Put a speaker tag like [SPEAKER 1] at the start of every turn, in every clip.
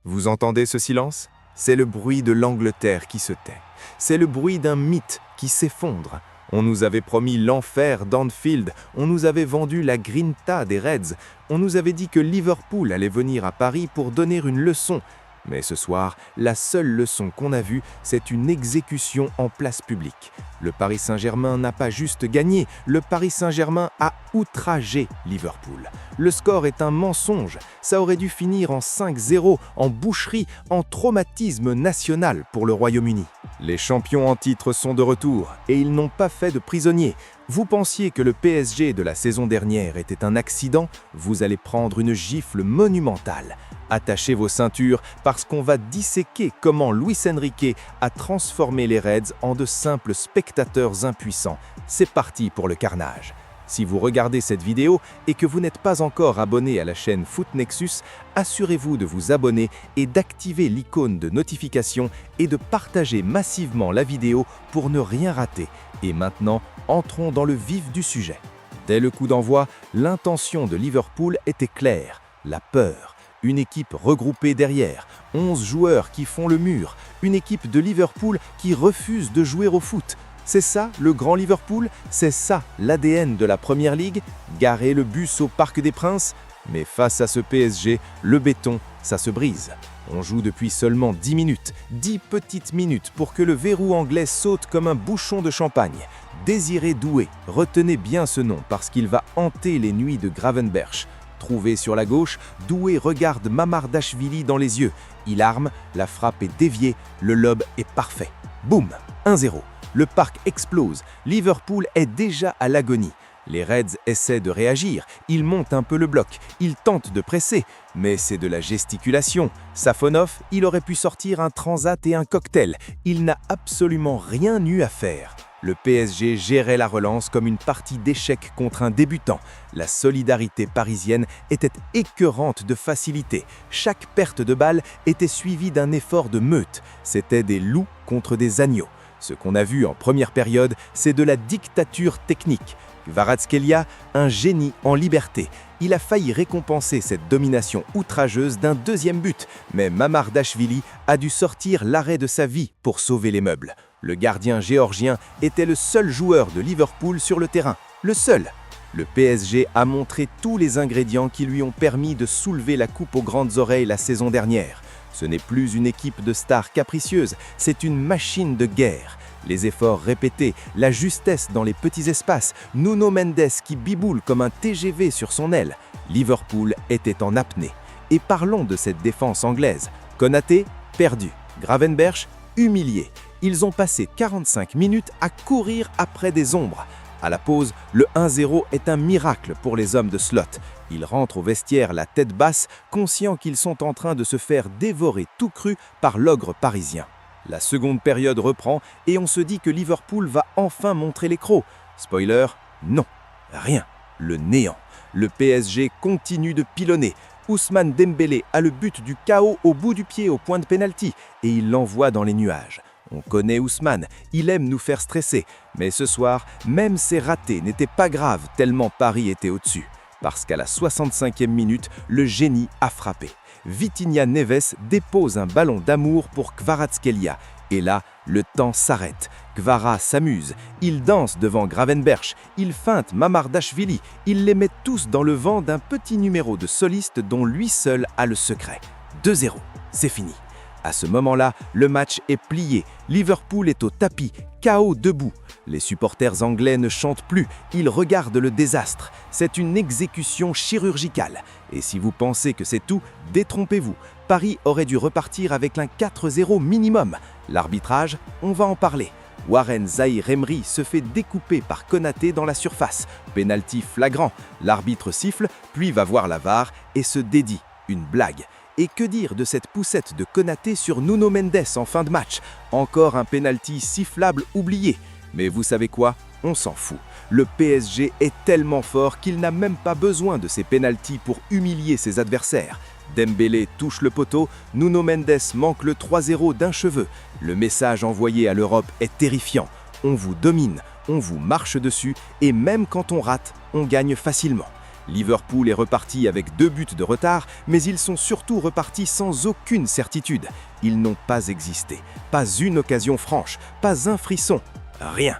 [SPEAKER 1] Vous entendez ce silence? C'est le bruit de l'Angleterre qui se tait. C'est le bruit d'un mythe qui s'effondre. On nous avait promis l'enfer d'Anfield, on nous avait vendu la grinta des Reds, on nous avait dit que Liverpool allait venir à Paris pour donner une leçon. Mais ce soir, la seule leçon qu'on a vue, c'est une exécution en place publique. Le Paris Saint-Germain n'a pas juste gagné, le Paris Saint-Germain a outragé Liverpool. Le score est un mensonge, ça aurait dû finir en 5-0, en boucherie, en traumatisme national pour le Royaume-Uni. Les champions en titre sont de retour et ils n'ont pas fait de prisonniers. Vous pensiez que le PSG de la saison dernière était un accident, vous allez prendre une gifle monumentale. Attachez vos ceintures parce qu'on va disséquer comment Luis Enrique a transformé les Reds en de simples spectateurs impuissants. C'est parti pour le carnage. Si vous regardez cette vidéo et que vous n'êtes pas encore abonné à la chaîne Foot Nexus, assurez-vous de vous abonner et d'activer l'icône de notification et de partager massivement la vidéo pour ne rien rater. Et maintenant, entrons dans le vif du sujet. Dès le coup d'envoi, l'intention de Liverpool était claire, la peur. Une équipe regroupée derrière, 11 joueurs qui font le mur, une équipe de Liverpool qui refuse de jouer au foot. C'est ça le grand Liverpool? C'est ça l'ADN de la Première Ligue? Garer le bus au Parc des Princes? Mais face à ce PSG, le béton, ça se brise. On joue depuis seulement 10 minutes, 10 petites minutes pour que le verrou anglais saute comme un bouchon de champagne. Désiré Doué, retenez bien ce nom parce qu'il va hanter les nuits de Gravenberch. Trouvé sur la gauche, Doué regarde Mamardashvili dans les yeux. Il arme, la frappe est déviée, le lob est parfait. Boum, 1-0. Le parc explose, Liverpool est déjà à l'agonie. Les Reds essaient de réagir, ils montent un peu le bloc, ils tentent de presser, mais c'est de la gesticulation. Safonov, il aurait pu sortir un transat et un cocktail, il n'a absolument rien eu à faire. Le PSG gérait la relance comme une partie d'échecs contre un débutant. La solidarité parisienne était écœurante de facilité. Chaque perte de balle était suivie d'un effort de meute. C'était des loups contre des agneaux. Ce qu'on a vu en première période, c'est de la dictature technique. Kvaratskhelia, un génie en liberté. Il a failli récompenser cette domination outrageuse d'un deuxième but, mais Mamardashvili a dû sortir l'arrêt de sa vie pour sauver les meubles. Le gardien géorgien était le seul joueur de Liverpool sur le terrain. Le seul. Le PSG a montré tous les ingrédients qui lui ont permis de soulever la coupe aux grandes oreilles la saison dernière. Ce n'est plus une équipe de stars capricieuses, c'est une machine de guerre. Les efforts répétés, la justesse dans les petits espaces, Nuno Mendes qui biboule comme un TGV sur son aile. Liverpool était en apnée. Et parlons de cette défense anglaise. Konaté, perdu. Gravenberch, humilié. Ils ont passé 45 minutes à courir après des ombres. À la pause, le 1-0 est un miracle pour les hommes de Slot. Ils rentrent au vestiaire la tête basse, conscients qu'ils sont en train de se faire dévorer tout cru par l'ogre parisien. La seconde période reprend et on se dit que Liverpool va enfin montrer les crocs. Spoiler, non, rien, le néant. Le PSG continue de pilonner. Ousmane Dembélé a le but du chaos au bout du pied au point de pénalty et il l'envoie dans les nuages. On connaît Ousmane, il aime nous faire stresser, mais ce soir, même ses ratés n'étaient pas graves tellement Paris était au-dessus. Parce qu'à la 65e minute, le génie a frappé. Vitinha Neves dépose un ballon d'amour pour Kvaratskhelia. Et là, le temps s'arrête. Kvara s'amuse, il danse devant Gravenberch, il feinte Mamardashvili, il les met tous dans le vent d'un petit numéro de soliste dont lui seul a le secret. 2-0, c'est fini. À ce moment-là, le match est plié. Liverpool est au tapis, KO debout. Les supporters anglais ne chantent plus, ils regardent le désastre. C'est une exécution chirurgicale. Et si vous pensez que c'est tout, détrompez-vous. Paris aurait dû repartir avec un 4-0 minimum. L'arbitrage, on va en parler. Warren Zaïre-Emery se fait découper par Konaté dans la surface. Pénalty flagrant. L'arbitre siffle, puis va voir la VAR et se dédie. Une blague. Et que dire de cette poussette de Konaté sur Nuno Mendes en fin de match? Encore un pénalty sifflable oublié. Mais vous savez quoi? On s'en fout. Le PSG est tellement fort qu'il n'a même pas besoin de ces pénaltys pour humilier ses adversaires. Dembélé touche le poteau, Nuno Mendes manque le 3-0 d'un cheveu. Le message envoyé à l'Europe est terrifiant. On vous domine, on vous marche dessus et même quand on rate, on gagne facilement. Liverpool est reparti avec 2 buts de retard, mais ils sont surtout repartis sans aucune certitude. Ils n'ont pas existé, pas une occasion franche, pas un frisson, rien.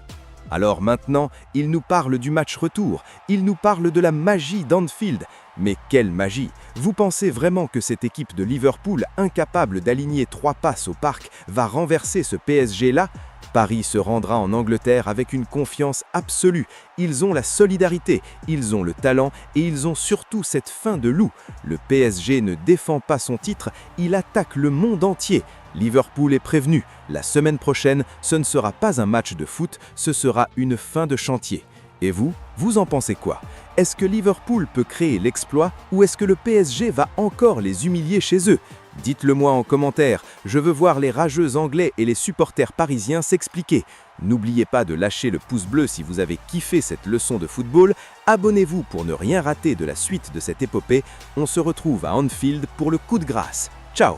[SPEAKER 1] Alors maintenant, il nous parle du match retour, il nous parle de la magie d'Anfield. Mais quelle magie! Vous pensez vraiment que cette équipe de Liverpool, incapable d'aligner 3 passes au parc, va renverser ce PSG-là? Paris se rendra en Angleterre avec une confiance absolue. Ils ont la solidarité, ils ont le talent et ils ont surtout cette faim de loup. Le PSG ne défend pas son titre, il attaque le monde entier. Liverpool est prévenu. La semaine prochaine, ce ne sera pas un match de foot, ce sera une fin de chantier. Et vous en pensez quoi? Est-ce que Liverpool peut créer l'exploit ou est-ce que le PSG va encore les humilier chez eux? Dites-le moi en commentaire, je veux voir les rageux anglais et les supporters parisiens s'expliquer. N'oubliez pas de lâcher le pouce bleu si vous avez kiffé cette leçon de football, abonnez-vous pour ne rien rater de la suite de cette épopée, on se retrouve à Anfield pour le coup de grâce. Ciao!